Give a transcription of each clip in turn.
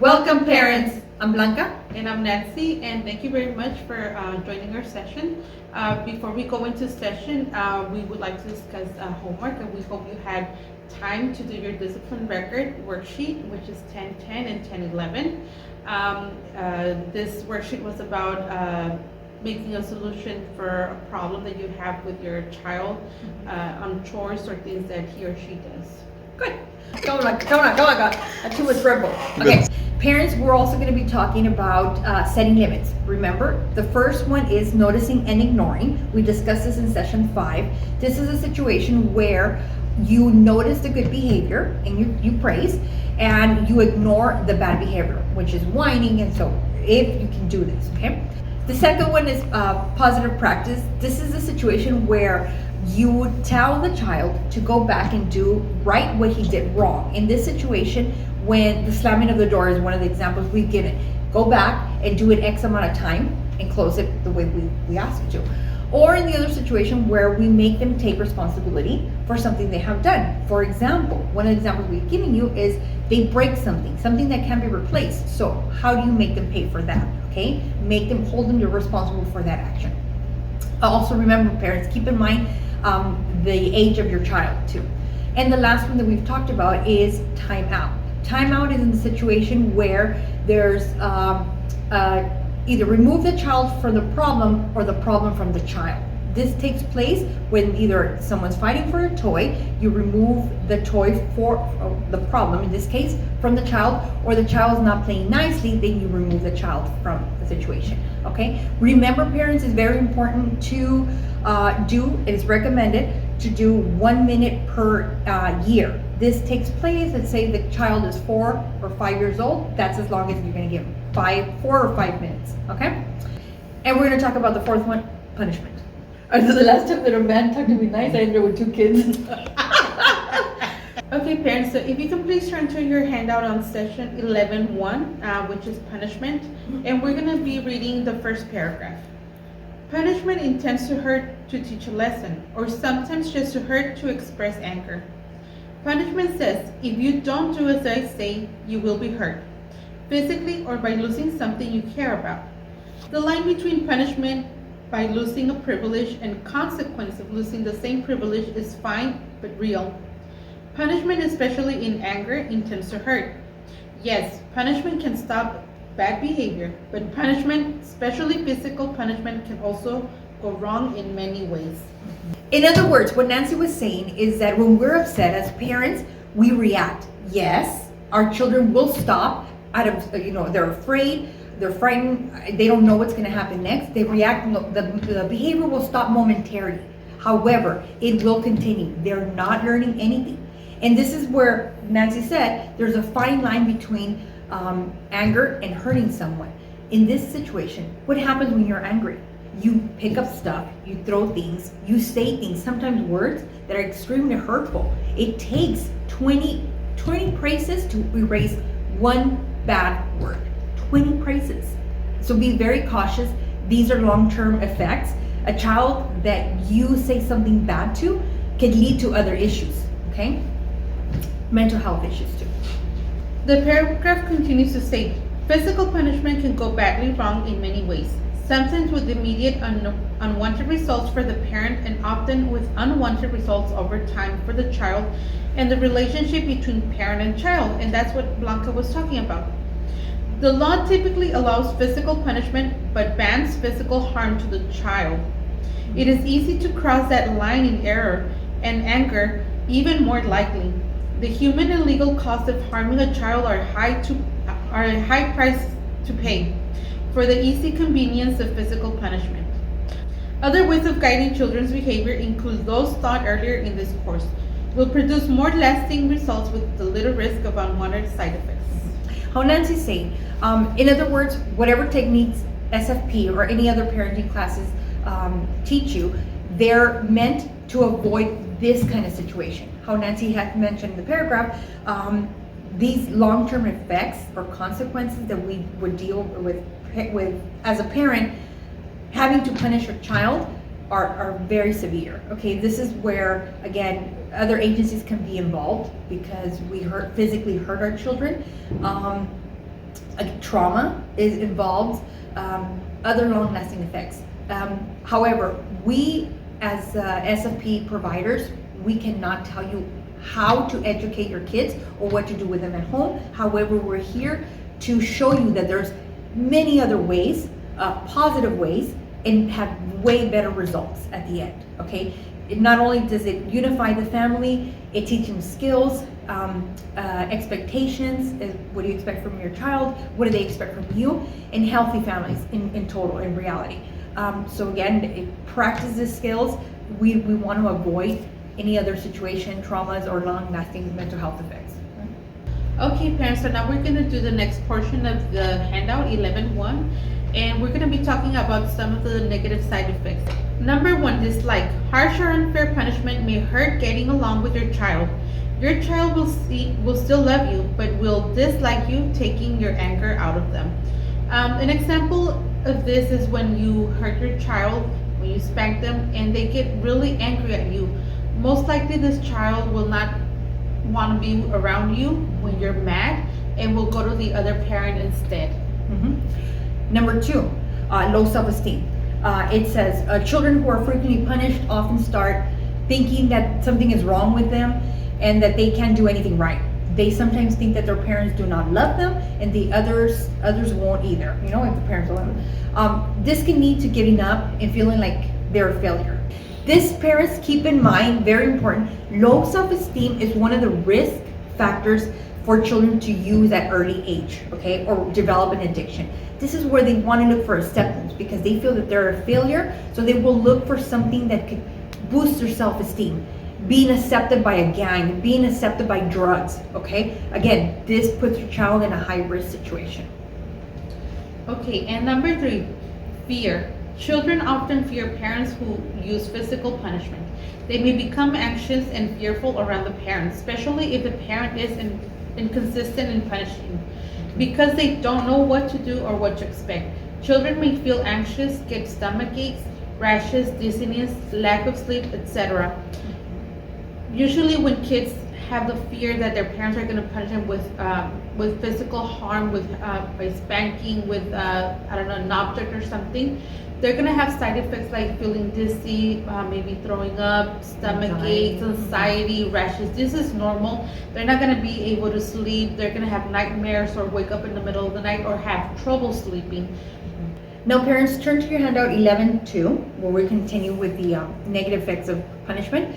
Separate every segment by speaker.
Speaker 1: Welcome, parents. I'm Blanca.
Speaker 2: And I'm Nancy, and thank you very much for joining our session. Before we go into session, we would like to discuss homework, and we hope you had time to do your discipline record worksheet, which is 1010 and 1011. This worksheet was about making a solution for a problem that you have with your child on chores or things that he or she does.
Speaker 1: Good. Come on, God. Too much Red Bull. Okay. Parents, we're also going to be talking about setting limits. Remember, the first one is noticing and ignoring. We discussed this in session 5. This is a situation where you notice the good behavior and you praise, and you ignore the bad behavior, which is whining, and so if you can do this, okay? The second one is positive practice. This is a situation where you would tell the child to go back and do right what he did wrong. In this situation, when the slamming of the door is one of the examples we've given, go back and do it X amount of time and close it the way we asked you to. Or in the other situation where we make them take responsibility for something they have done. For example, one of the examples we've given you is they break something that can be replaced. So how do you make them pay for that? Okay, hold them responsible for that action. Also remember, parents, keep in mind the age of your child too. And the last one that we've talked about is timeout. Timeout is in the situation where there's either remove the child from the problem or the problem from the child. This takes place when either someone's fighting for a toy, you remove the toy for the problem, in this case, from the child, or the child's not playing nicely, then you remove the child from the situation, okay? Remember, parents, it's very important to it is recommended to do 1 minute per year. This takes place, let's say the child is 4 or 5 years old, that's as long as you're gonna give them, 4 or 5 minutes, okay? And we're gonna talk about the fourth one, punishment. So the last time that a man talked to me nice, I ended up with 2 kids.
Speaker 2: Okay, parents, so if you can please turn to your handout on session 11.1, which is punishment, and we're gonna be reading the first paragraph. Punishment intends to hurt to teach a lesson, or sometimes just to hurt to express anger. Punishment says, if you don't do as I say, you will be hurt, physically or by losing something you care about. The line between punishment by losing a privilege and consequence of losing the same privilege is fine but real. Punishment, especially in anger, intends to hurt. Yes, punishment can stop bad behavior, but punishment, especially physical punishment, can also go wrong in many ways.
Speaker 1: In other words, what Nancy was saying is that when we're upset as parents, we react. Yes, our children will stop out of, they're afraid, they're frightened, they don't know what's going to happen next. They react, the behavior will stop momentarily. However, it will continue. They're not learning anything. And this is where Nancy said there's a fine line between anger and hurting someone. In this situation, what happens when you're angry? You pick up stuff, you throw things, you say things, sometimes words that are extremely hurtful. It takes 20 praises to erase one bad word. 20 praises. So be very cautious. These are long-term effects. A child that you say something bad to can lead to other issues, okay? Mental health issues too.
Speaker 2: The paragraph continues to say, physical punishment can go badly wrong in many ways, sometimes with immediate unwanted results for the parent and often with unwanted results over time for the child and the relationship between parent and child, and that's what Blanca was talking about. The law typically allows physical punishment but bans physical harm to the child. It is easy to cross that line in error, and anger even more likely. The human and legal costs of harming a child are a high price to pay for the easy convenience of physical punishment. Other ways of guiding children's behavior include those taught earlier in this course, will produce more lasting results with the little risk of unwanted side effects.
Speaker 1: How Nancy's saying, in other words, whatever techniques SFP or any other parenting classes teach you, they're meant to avoid this kind of situation. How Nancy had mentioned in the paragraph, these long-term effects or consequences that we would deal with as a parent, having to punish your child are very severe. Okay, this is where, again, other agencies can be involved because we physically hurt our children. trauma is involved, other long-lasting effects. However, we as SFP providers, we cannot tell you how to educate your kids or what to do with them at home. However, we're here to show you that there's many other ways, positive ways, and have way better results at the end, okay? Not only does it unify the family, it teaches them skills, expectations, what do you expect from your child, what do they expect from you, and healthy families in total, in reality. So again, it practices skills. We want to avoid any other situation, traumas, or long-lasting mental health effects.
Speaker 2: Okay, parents, so now we're going to do the next portion of the handout 11.1, and we're going to be talking about some of the negative side effects. Number 1, dislike. Harsh or unfair punishment may hurt getting along with your child. Your child will still love you, but will dislike you taking your anger out of them. An example of this is when you hurt your child, when you spank them, and they get really angry at you. Most likely this child will not want to be around you when you're mad and will go to the other parent instead.
Speaker 1: Number 2, low self-esteem. It says children who are frequently punished often start thinking that something is wrong with them and that they can't do anything right. They sometimes think that their parents do not love them, and the others won't either. You know, if the parents don't love them. This can lead to giving up and feeling like they're a failure. This, parents, keep in mind, very important, low self-esteem is one of the risk factors for children to use at early age, okay, or develop an addiction. This is where they want to look for acceptance because they feel that they're a failure, so they will look for something that could boost their self-esteem. Being accepted by a gang, being accepted by drugs, okay? Again, this puts your child in a high-risk situation.
Speaker 2: Okay, and number 3, fear. Children often fear parents who use physical punishment. They may become anxious and fearful around the parent, especially if the parent is inconsistent in punishing, because they don't know what to do or what to expect. Children may feel anxious, get stomach aches, rashes, dizziness, lack of sleep, etc. Usually when kids have the fear that their parents are going to punish them with physical harm, by spanking, with I don't know, an object or something, they're going to have side effects like feeling dizzy, maybe throwing up, stomach aches, anxiety, rashes. This is normal. They're not going to be able to sleep. They're going to have nightmares or wake up in the middle of the night or have trouble sleeping.
Speaker 1: Now, parents, turn to your handout 11.2, where we continue with the negative effects of punishment.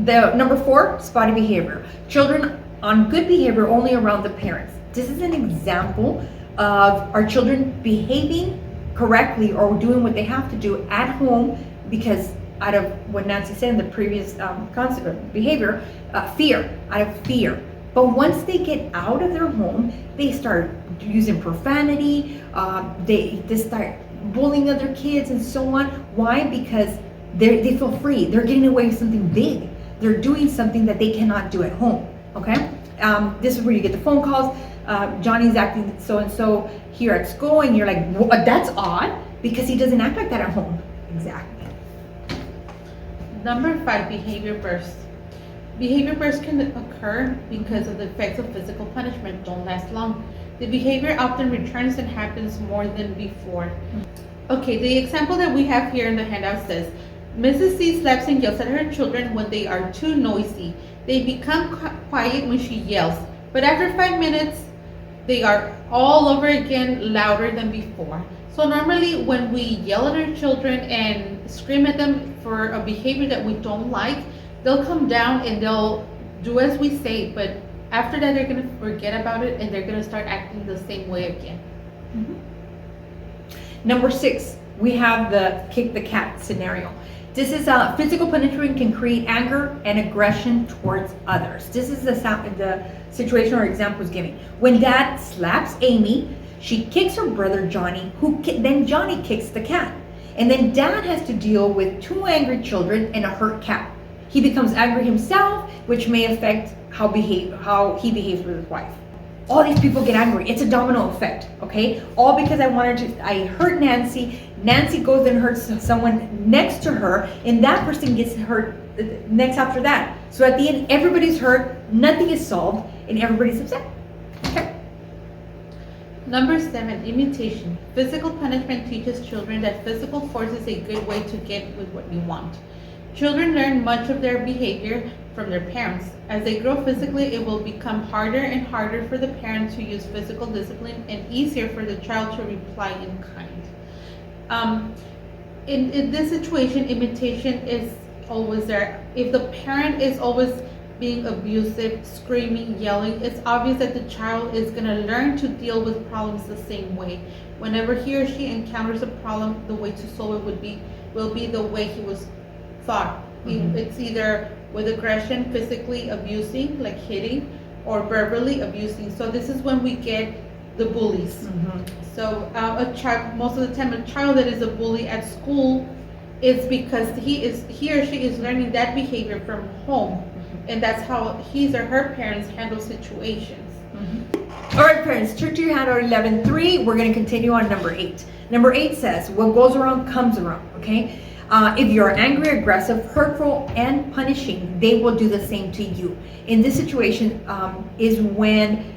Speaker 1: The number 4, spotty behavior. Children on good behavior only around the parents. This is an example of our children behaving correctly or doing what they have to do at home because out of what Nancy said in the previous concept of behavior, fear, out of fear. But once they get out of their home, they start using profanity, they start bullying other kids and so on. Why? Because they feel free. They're getting away with something big. They're doing something that they cannot do at home, okay? This is where you get the phone calls. Johnny's acting so-and-so here at school, and you're like, well, that's odd, because he doesn't act like that at home. Exactly.
Speaker 2: Number 5, behavior bursts. Behavior bursts can occur because of the effects of physical punishment don't last long. The behavior often returns and happens more than before. Okay, the example that we have here in the handout says, Mrs. C slaps and yells at her children when they are too noisy. They become quiet when she yells, but after 5 minutes, they are all over again, louder than before. So normally when we yell at our children and scream at them for a behavior that we don't like, they'll come down and they'll do as we say, but after that they're going to forget about it and they're going to start acting the same way again.
Speaker 1: Number 6, we have the kick the cat scenario. This is physical punishment can create anger and aggression towards others. This is the situation or example was giving. When dad slaps Amy, she kicks her brother Johnny, then Johnny kicks the cat. And then dad has to deal with 2 angry children and a hurt cat. He becomes angry himself, which may affect how he behaves with his wife. All these people get angry. It's a domino effect, okay? All because I hurt Nancy. Nancy goes and hurts someone next to her, and that person gets hurt next after that. So at the end, everybody's hurt, nothing is solved, and everybody's upset. Okay.
Speaker 2: Number 7, imitation. Physical punishment teaches children that physical force is a good way to get with what you want. Children learn much of their behavior from their parents. As they grow physically, it will become harder and harder for the parent to use physical discipline and easier for the child to reply in kind. In this situation, imitation is always there. If the parent is always being abusive, screaming, yelling, it's obvious that the child is going to learn to deal with problems the same way. Whenever he or she encounters a problem, the way to solve it will be the way he was thought. It's either with aggression, physically abusing, like hitting, or verbally abusing. So this is when we get the bullies. So a child, most of the time, a child that is a bully at school is because he or she is learning that behavior from home, and that's how his or her parents handle situations.
Speaker 1: All right, parents, turn to your handout 11.3. We're going to continue on number 8. Number 8 says, what goes around comes around, okay? If you're angry, aggressive, hurtful, and punishing, they will do the same to you. In this situation is when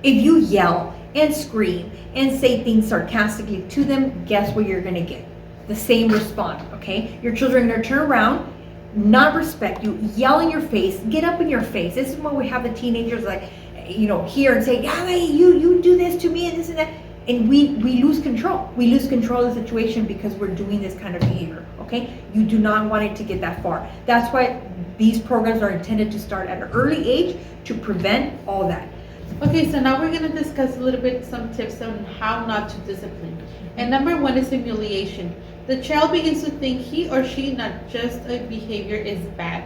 Speaker 1: if you yell and scream and say things sarcastically to them, guess what you're going to get? The same response, okay? Your children are going to turn around, not respect you, yell in your face, get up in your face. This is when we have the teenagers like, here and say, yeah, hey, you do this to me and this and that. And we lose control. We lose control of the situation because we're doing this kind of behavior, okay? You do not want it to get that far. That's why these programs are intended to start at an early age to prevent all that.
Speaker 2: Okay, so now we're going to discuss a little bit some tips on how not to discipline. And number 1 is humiliation. The child begins to think he or she not just a behavior is bad.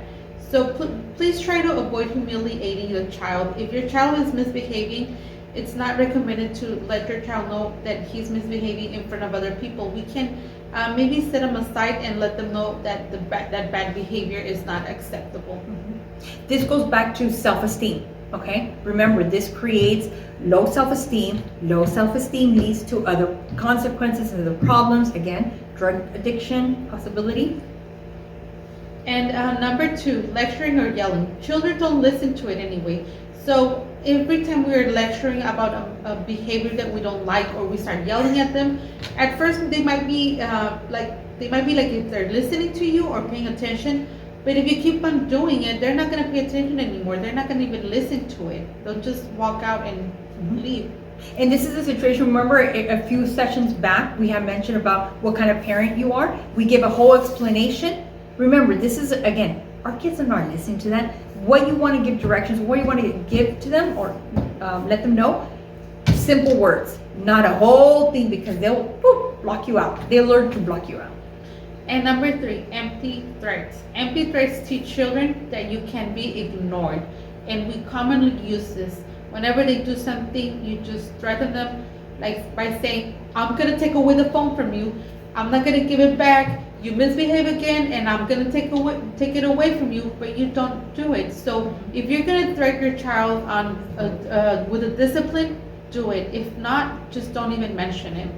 Speaker 2: So please try to avoid humiliating the child. If your child is misbehaving, it's not recommended to let your child know that he's misbehaving in front of other people. We can maybe set them aside and let them know that that bad behavior is not acceptable.
Speaker 1: This goes back to self-esteem, okay? Remember, this creates low self-esteem. Low self-esteem leads to other consequences and other problems. Again, drug addiction possibility.
Speaker 2: And number 2, lecturing or yelling. Children don't listen to it anyway. So every time we're lecturing about a behavior that we don't like, or we start yelling at them, at first they might be like if they're listening to you or paying attention, but if you keep on doing it, they're not going to pay attention anymore. They're not going to even listen to it. They'll just walk out and leave.
Speaker 1: And this is a situation, remember a few sessions back, we have mentioned about what kind of parent you are. We give a whole explanation. Remember, this is, again, our kids are not listening to that. What you want to give directions, what you want to give to them or let them know, simple words, not a whole thing, because they'll block you out. They'll learn to block you out.
Speaker 2: And number 3, empty threats. Empty threats teach children that you can be ignored. And we commonly use this. Whenever they do something, you just threaten them, like by saying, I'm going to take away the phone from you. I'm not going to give it back. You misbehave again, and I'm going to take it away from you, but you don't do it. So if you're going to threaten your child with a discipline, do it. If not, just don't even mention it.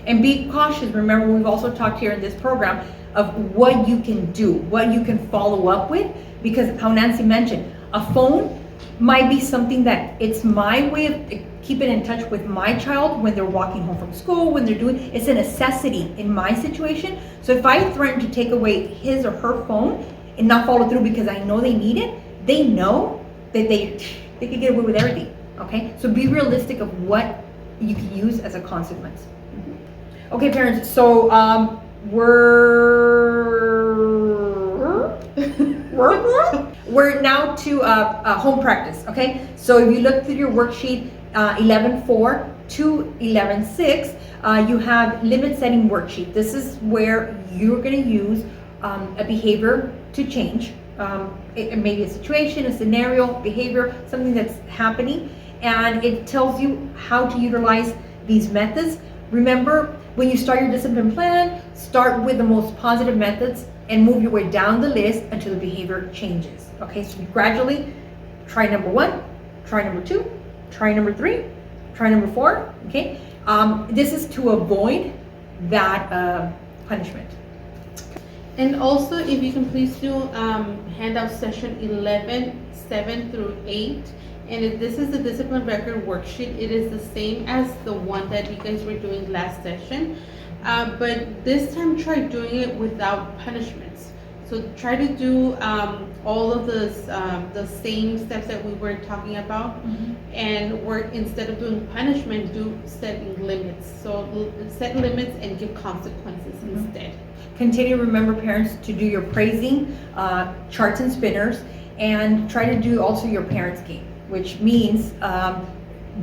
Speaker 1: And be cautious. Remember, we've also talked here in this program of what you can do, what you can follow up with, because how Nancy mentioned, a phone might be something that it's my way of keeping in touch with my child when they're walking home from school, when they're doing, it's a necessity in my situation. So if I threaten to take away his or her phone and not follow through because I know they need it, they know that they could get away with everything, okay? So be realistic of what you can use as a consequence. Okay, parents, so we're now to home practice, okay? So if you look through your worksheet 11.4 to 11.6, you have limit setting worksheet. This is where you're going to use a behavior to change. It may be a situation, a scenario, behavior, something that's happening, and it tells you how to utilize these methods. Remember, when you start your discipline plan, start with the most positive methods and move your way down the list until the behavior changes. Okay, so gradually try number 1, try number 2, try number 3, try number 4. Okay, this is to avoid that punishment.
Speaker 2: And also, if you can please do handout session 11, 7 through 8, And if this is the discipline record worksheet, it is the same as the one that you guys were doing last session. But this time try doing it without punishments. So try to do all of the same steps that we were talking about, and work, instead of doing punishment, do setting limits. So set limits and give consequences instead.
Speaker 1: Continue, remember parents, to do your praising, charts and spinners, and try to do also your parents game, which means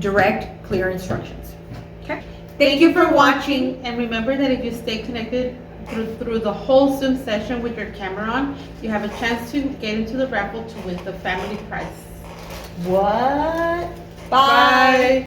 Speaker 1: direct, clear instructions. Okay?
Speaker 2: Thank you for watching, and remember that if you stay connected through the whole Zoom session with your camera on, you have a chance to get into the raffle to win the family prize.
Speaker 1: What?
Speaker 2: Bye.